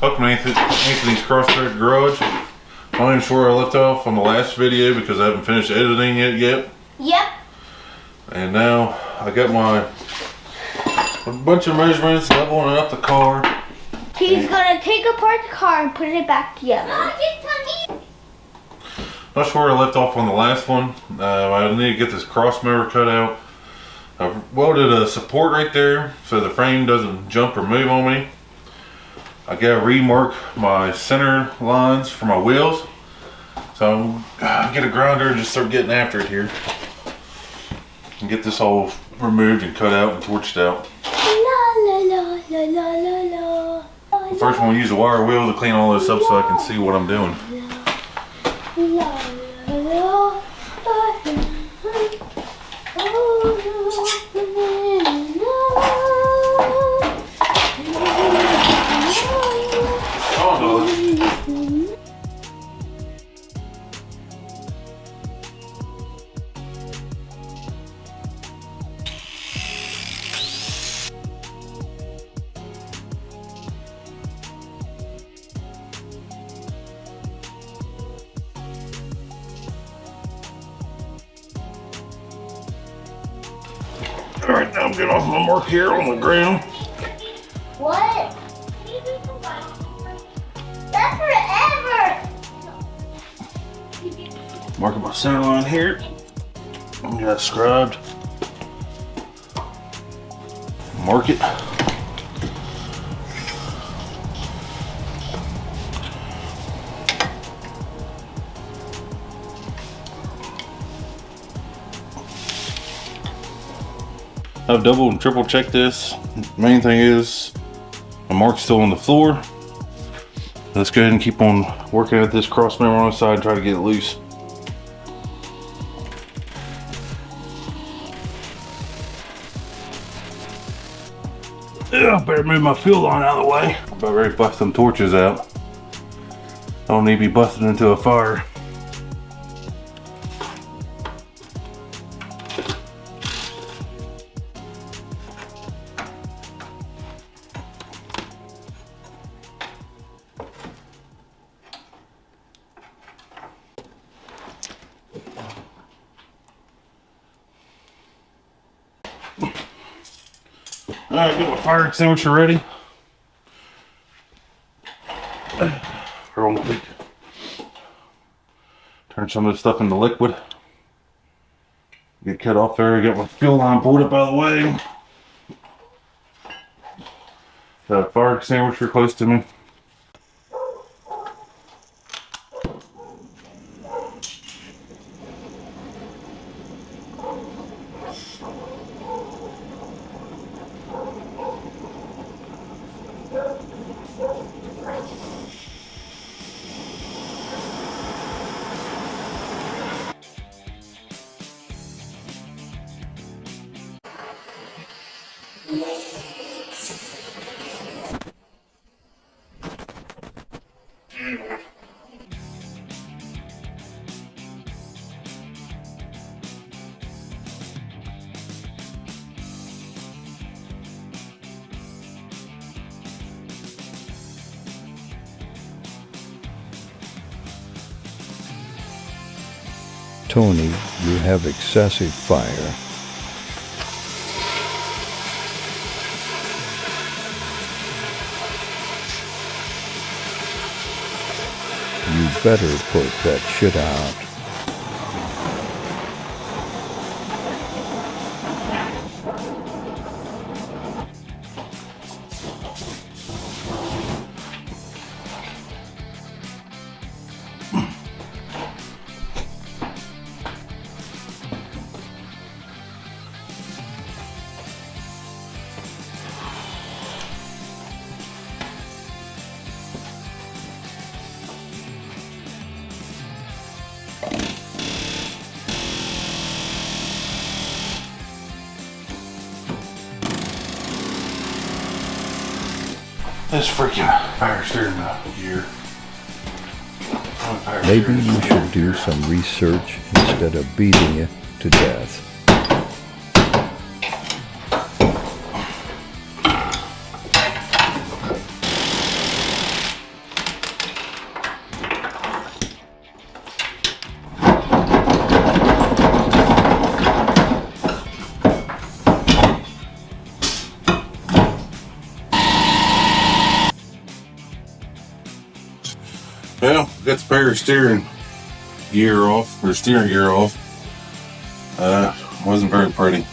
Welcome to Anthony's Crossbred Garage. I'm not sure I left off on the last video because I haven't finished editing it yet. Yep. And now I got a bunch of measurements, leveling up the car. He's gonna take apart the car and put it back together. Not sure where I left off on the last one. I need to get this cross member cut out. I welded a support right there so the frame doesn't jump or move on me. I gotta remark my center lines for my wheels. So I'm get a grinder and just start getting after it here. And get this all removed and cut out and torched out. First I'm gonna use a wire wheel to clean all this up so I can see what I'm doing. Alright, now I'm getting off my mark here on the ground. What? That's forever! Marking my center line here. I got it scribed. Mark it. I've double and triple checked this. Main thing is my mark's still on the floor. Let's go ahead and keep on working at this cross member on the side and try to get it loose. Yeah, better move my fuel line out of the way. I'm about ready to bust them torches out. I don't need to be busting into a fire. Alright, get my fire extinguisher ready. Roll the leak. Turn some of this stuff into liquid. Get cut off there, get my fuel line pulled up out of the way. Got a fire extinguisher close to me. Tony, you have excessive fire. You better put that shit out. This freaking fire steering gear. Maybe you should do some research instead of beating it to death. got the spare steering gear off, or steering gear off. Wasn't very pretty.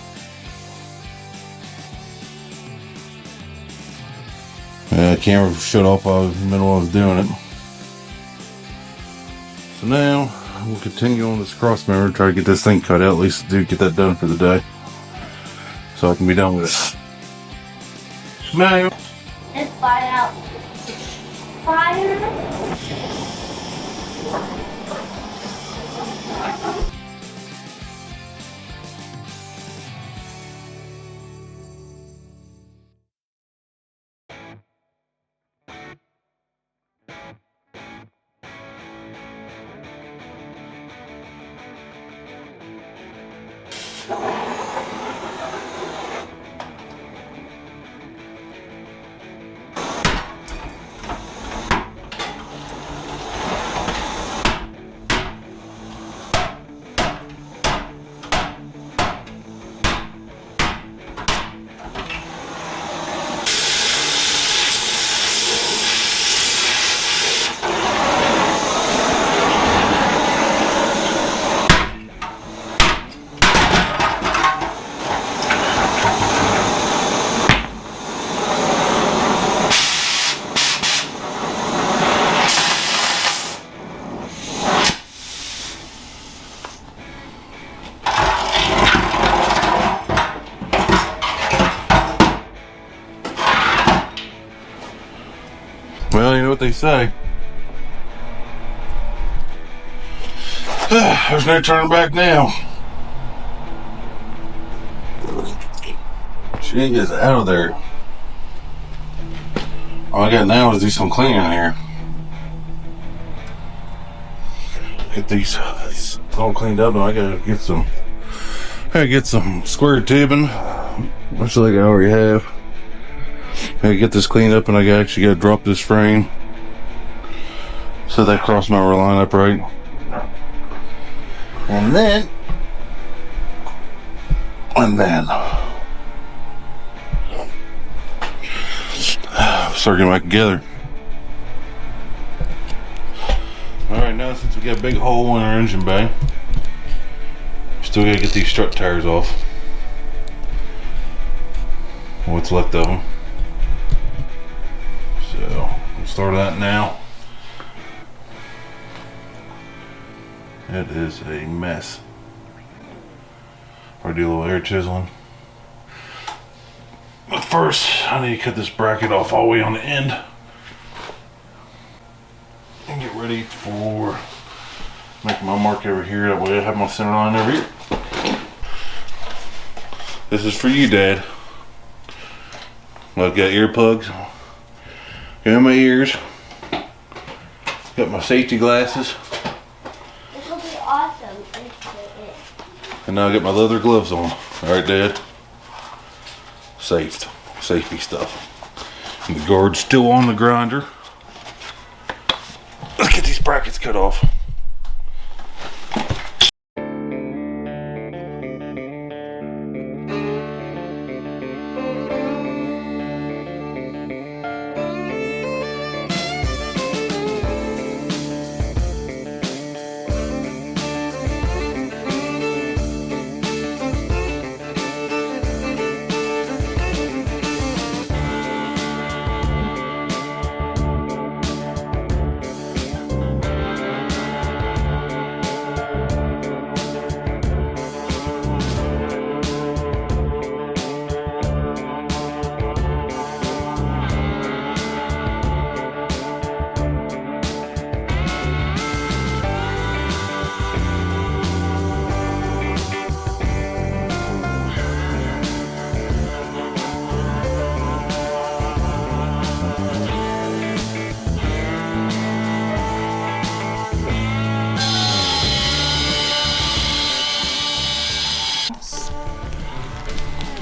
Camera shut off while I was in the middle of doing it. So now we'll continue on this cross member, try to get this thing cut out, at least do get that done for the day. So I can be done with it. Now It's fire out. Fire. Well, you know what they say. There's no turning back now. She is out of there. All I got now is do some cleaning in here. Get these all cleaned up, and I gotta get some square tubing, which like I already have. I gotta get this cleaned up, and I actually gotta drop this frame so that cross member line up right. And then start getting back together. Alright, now since we got a big hole in our engine bay, still gotta get these strut tires off. What's left of them. So, we'll start that now. It is a mess. I'll do a little air chiseling. But first, I need to cut this bracket off all the way on the end. And get ready for making my mark over here. That way I have my center line over here. This is for you, Dad. I've got earplugs in my ears. Got my safety glasses. This will be awesome. And now I got my leather gloves on. Alright, Dad. Safety stuff. And the guard's still on the grinder. Let's get these brackets cut off.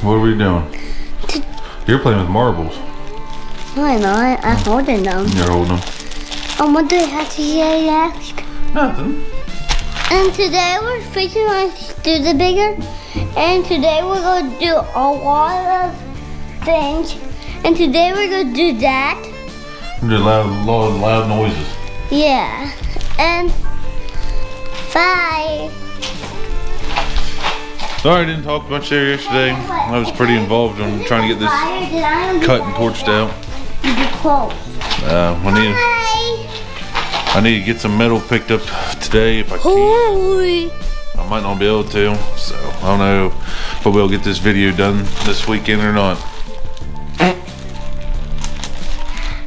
What are we doing? You're playing with marbles. No, I'm not. I'm holding them. You're holding them. What do you have to say next? Nothing. And today we're fixing my Studebaker. And today we're going to do a lot of things. And today we're going to do that. Just loud noises. Yeah. And bye. Sorry I didn't talk much there yesterday. I was pretty involved in trying to get this cut and torched out. I need to get some metal picked up today if I can. I might not be able to, so I don't know if we'll get this video done this weekend or not.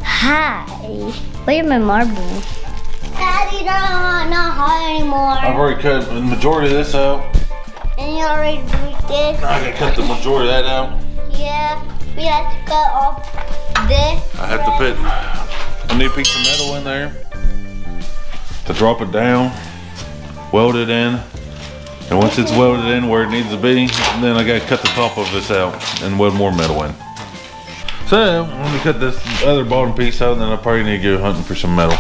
Hi. Where's my marble? Daddy, not hot anymore. I've already cut the majority of this out. And you already did? I gotta cut the majority of that out. Yeah, we have to cut off this. I have to put a new piece of metal in there to drop it down, weld it in, and once it's welded in where it needs to be, then I gotta cut the top of this out and weld more metal in. So, let me cut this other bottom piece out, and then I probably need to go hunting for some metal.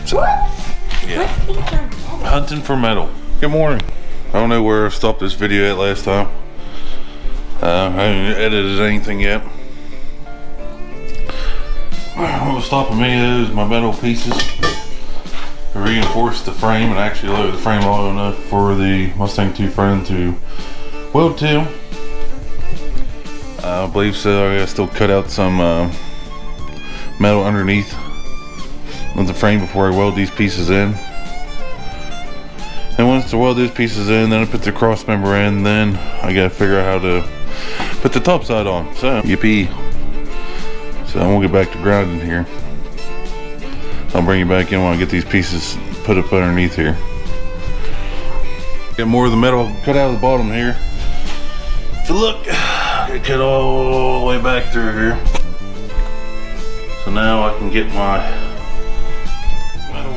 So, yeah, hunting for metal. Good morning. I don't know where I stopped this video at last time. I haven't edited anything yet. What was stopping me is my metal pieces to reinforce the frame and actually load the frame low enough for the Mustang 2 frame to weld to. I believe so. I gotta still cut out some metal underneath of the frame before I weld these pieces in. And once I weld these pieces in, then I put the cross member in, then I gotta figure out how to put the top side on. So, yippee. So I'm gonna get back to grinding here. I'll bring you back in when I get these pieces put up underneath here. Get more of the metal cut out of the bottom here. So look, I cut all the way back through here. So now I can get my metal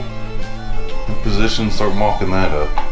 in position, start mocking that up.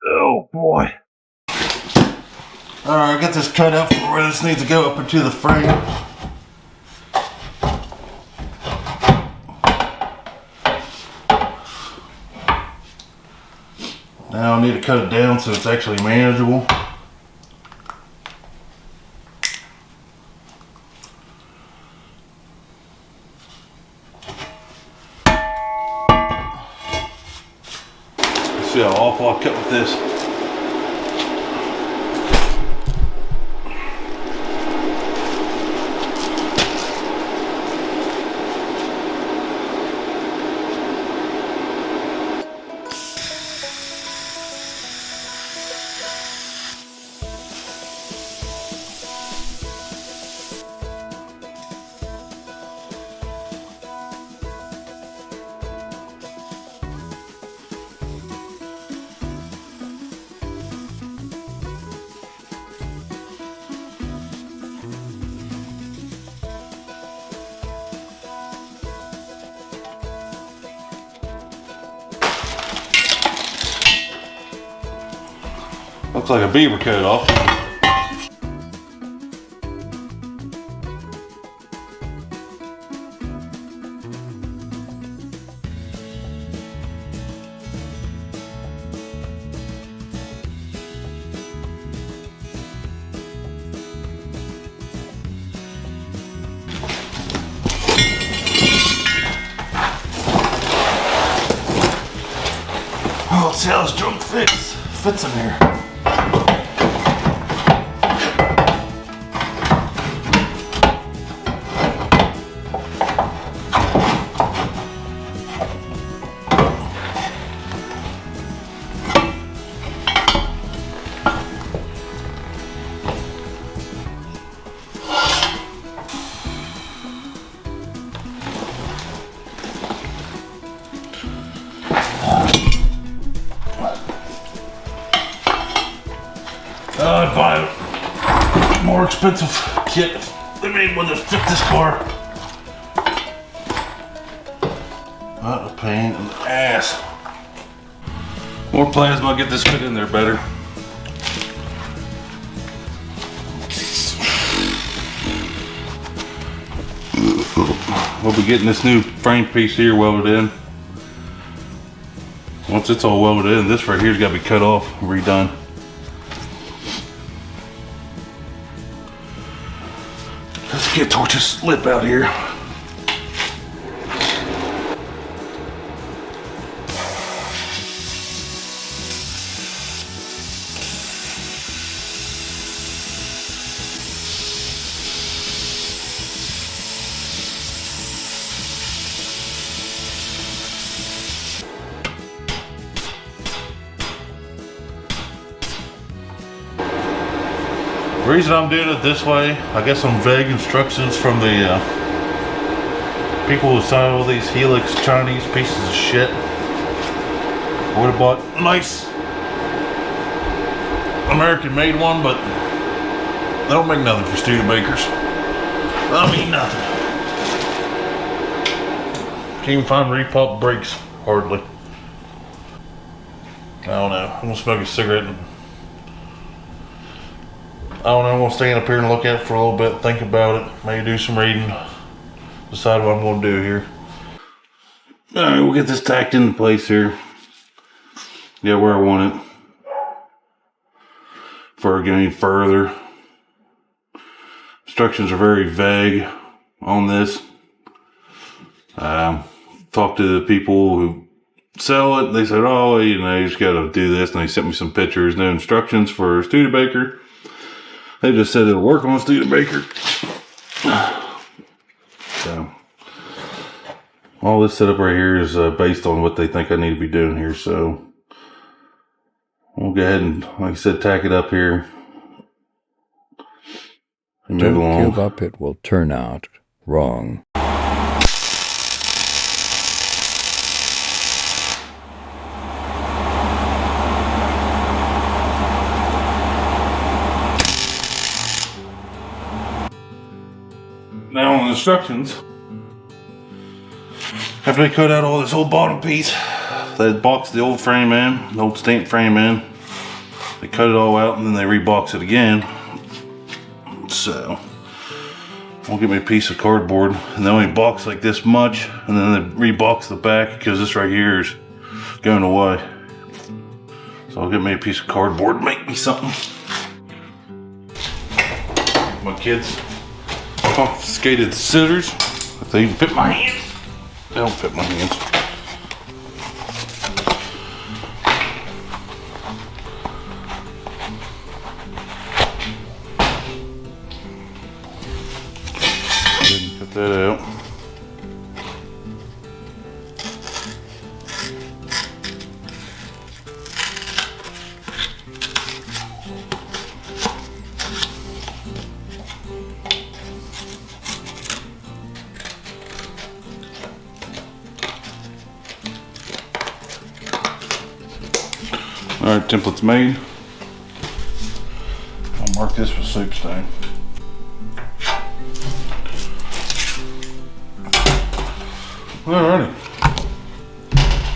Oh boy. Alright, I got this cut out for where this needs to go up into the frame. Now I need to cut it down so it's actually manageable. See how awful I cut with this. Looks like a beaver cut off. Oh, let's see how this junk fits in here. I'd buy a more expensive kit if they made one that fit this car. What a pain in the ass. More plasma, I'll get this fit in there better. We'll be getting this new frame piece here welded in. Once it's all welded in, this right here's got to be cut off and redone. Let's get Torch's lip out here. The reason I'm doing it this way, I got some vague instructions from the people who sell all these Helix Chinese pieces of shit. I would have bought a nice American made one, but they don't make nothing for Studebakers. I mean nothing. Can't even find repop brakes, hardly. I don't know, I'm gonna smoke a cigarette and I don't know, I'm gonna stand up here and look at it for a little bit, think about it, maybe do some reading, decide what I'm gonna do here. Alright, we'll get this tacked into place here. Yeah, where I want it. Before I get any further. Instructions are very vague on this. Talked to the people who sell it, they said, oh, you know, you just gotta do this, and they sent me some pictures, no instructions for Studebaker. They just said it'll work on a Studebaker. So, all this setup right here is based on what they think I need to be doing here. So, we'll go ahead and, like I said, tack it up here. And move along. Don't give up, it will turn out wrong. Now on the instructions, after they cut out all this old bottom piece that boxed the old frame in, the old stamp frame in, they cut it all out and then they rebox it again. So, I'll get me a piece of cardboard and they only box like this much and then they rebox the back because this right here is going away. So I'll get me a piece of cardboard and make me something. My kids confiscated scissors, if they even fit my hands. They don't fit my hands. Go ahead and cut that out. Alright, template's made. I'll mark this with soap stain. Alrighty.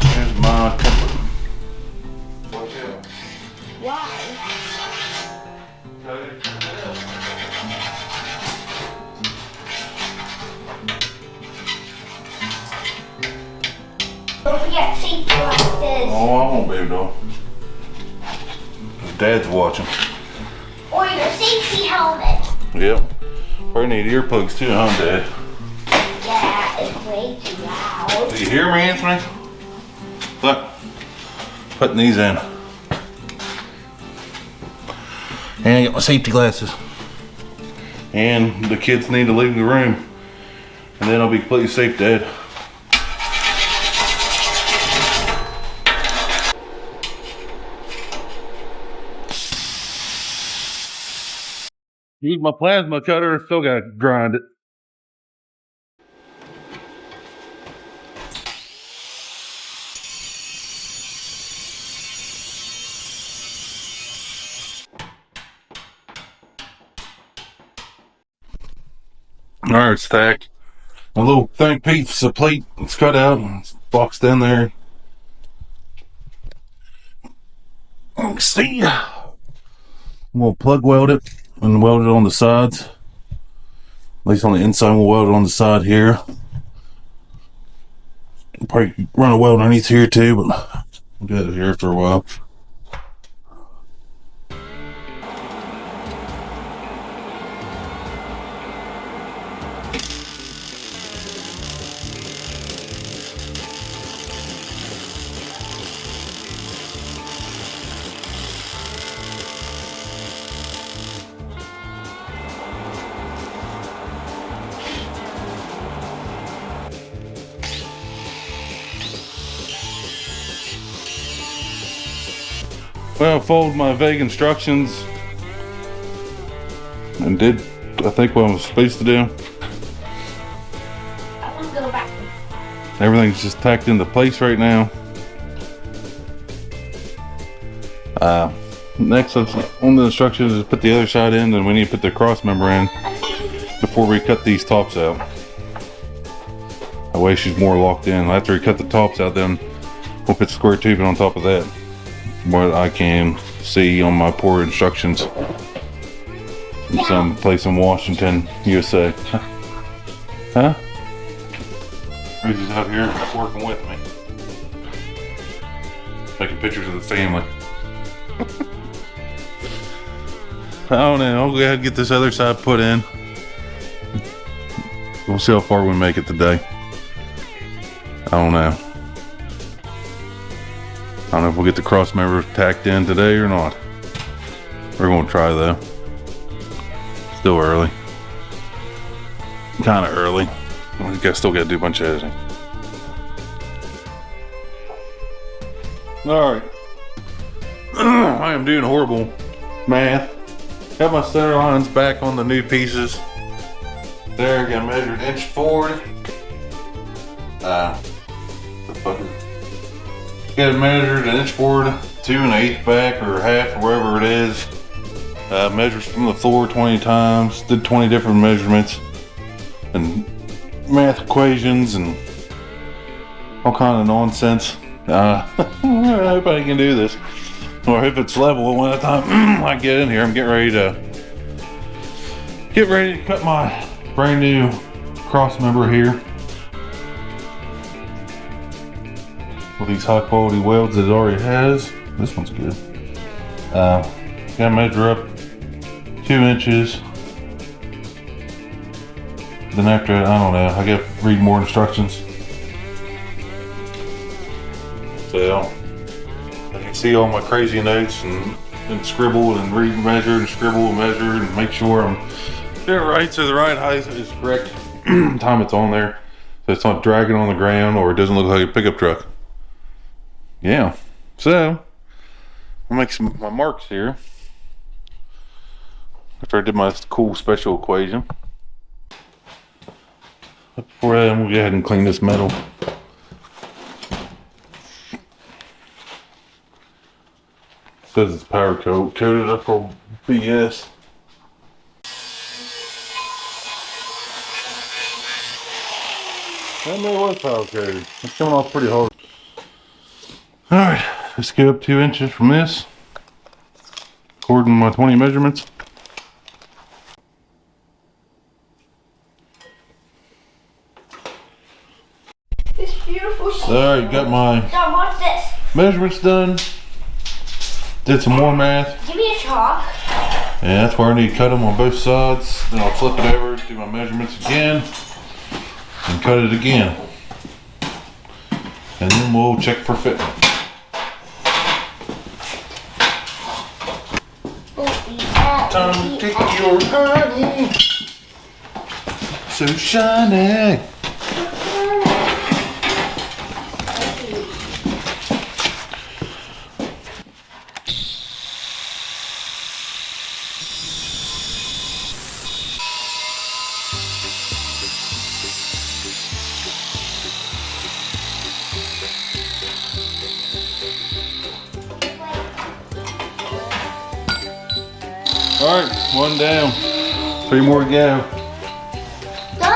Here's my template. Why? Don't forget safety glasses. Oh, I won't, baby doll. Dad's watching. Or your safety helmet. Yep. Probably need earplugs too, huh, Dad? Yeah, it's way too loud. Do you hear me, Anthony? Look. Putting these in. And I got my safety glasses. And the kids need to leave the room. And then I'll be completely safe, Dad. Use my plasma cutter, still gotta grind it. Alright, stacked. A little thin piece of plate. It's cut out. It's boxed in there. Let's see. We'll plug weld it and weld it on the sides. At least on the inside, we'll weld it on the side here. Probably run a weld underneath here too, but we'll do it here for a while. Well, I followed my vague instructions and did, I think, what I was supposed to do. I want to go back. Everything's just tacked into place right now. Next on the instructions is put the other side in, and we need to put the cross member in before we cut these tops out. That way she's more locked in. After we cut the tops out, then we'll put square tubing on top of that. What I can see on my poor instructions from some place in Washington, USA. Huh? Rosie's out here working with me, taking pictures of the family. I don't know. I'll go ahead and get this other side put in. We'll see how far we make it today. I don't know. I don't know if we'll get the cross member tacked in today or not. We're going to try though. Still early. Kind of early. I still got to do a bunch of editing. Alright. I am doing horrible math. Got my center lines back on the new pieces. There, got measured inch forward. Got it measured an inch forward, 2 1/8 back or half or wherever it is. Measures from the floor 20 times, did 20 different measurements and math equations and all kind of nonsense. I hope I can do this, or if it's level when the time I get in here. I'm getting ready to cut my brand new cross member here. With these high quality welds that it already has. This one's good. Gotta measure up 2 inches. Then after that, I don't know, I gotta read more instructions. So I can see all my crazy notes and scribble and read and measure and scribble and measure and make sure I'm doing it right so the right height is correct time it's on there. So it's not dragging on the ground or it doesn't look like a pickup truck. Yeah, so I'll make my marks here after I did my cool special equation. But before that, I'm gonna go ahead and clean this metal. It says it's powder coated up for BS. I know it was powder coated. It's coming off pretty hard. Alright, let's go up 2 inches from this, according to my 20 measurements. This beautiful sheet. Alright, got my Dad, what's this? measurements done. Did some more math. Give me a chalk. And that's where I need to cut them on both sides. Then I'll flip it over, do my measurements again, and cut it again. And then we'll check for fitment. Time to take your honey, so shiny. All right, one down, 3 more to go. Dad,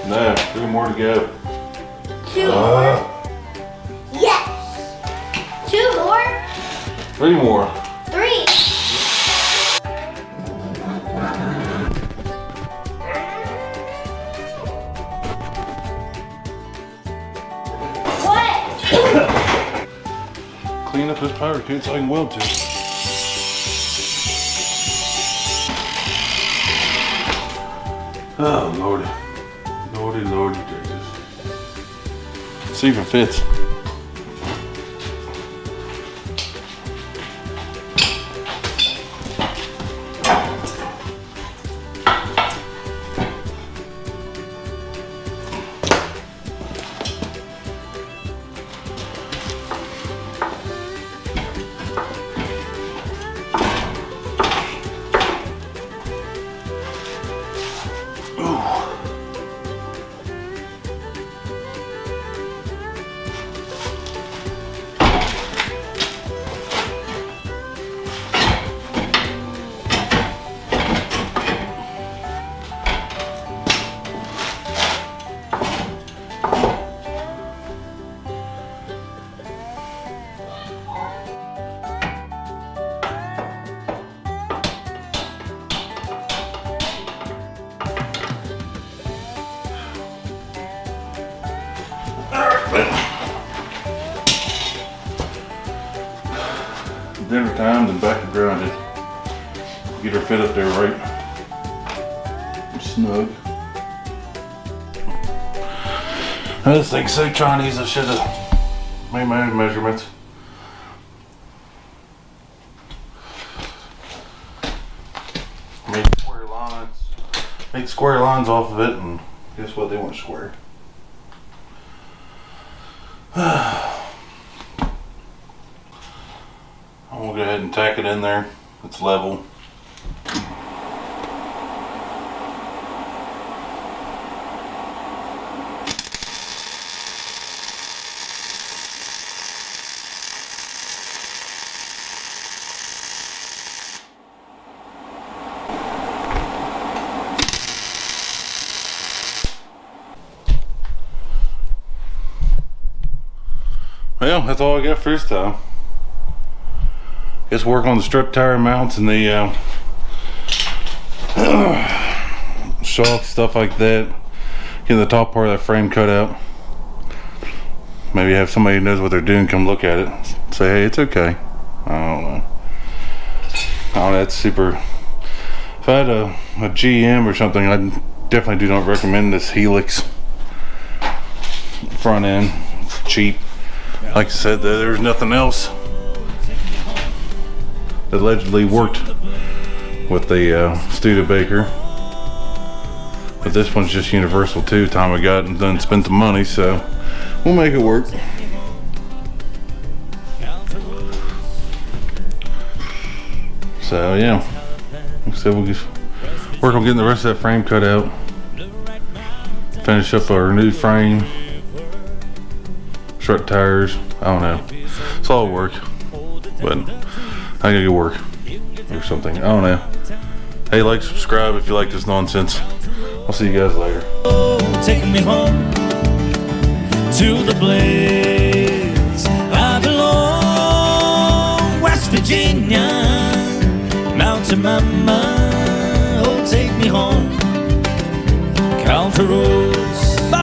No, 3 more to go. 2 more? Yes! 2 more? 3 more. 3. What? Clean up this powder keg so I can weld to it. Oh, Lordy. Lordy, Jesus. See if it fits. Dinner time, then back to grounded. Get her fit up there right. Snug. This thing's so Chinese, I should have made my own measurements. Made square lines off of it, and guess what? They weren't square. I'm gonna go ahead and tack it in there. It's level. Well, that's all I got for this time. Just work on the strut tire mounts and the shocks, stuff like that. Get the top part of that frame cut out. Maybe have somebody who knows what they're doing come look at it. Say, hey, it's okay. I don't know. That's super. If I had a GM or something, I definitely do not recommend this Helix front end. It's cheap. Like I said, there's nothing else that allegedly worked with the Studebaker, but this one's just universal too. Time I got and done spent the money, so we'll make it work. So yeah, like I said, we'll just work on getting the rest of that frame cut out, finish up our new frame, strut tires. I don't know, it's all work, but I gotta go work or something. I don't know. Hey, like, subscribe if you like this nonsense. I'll see you guys later. Taking me home to the place I belong, West Virginia, Mountain Mama. Oh, take me home, country roads.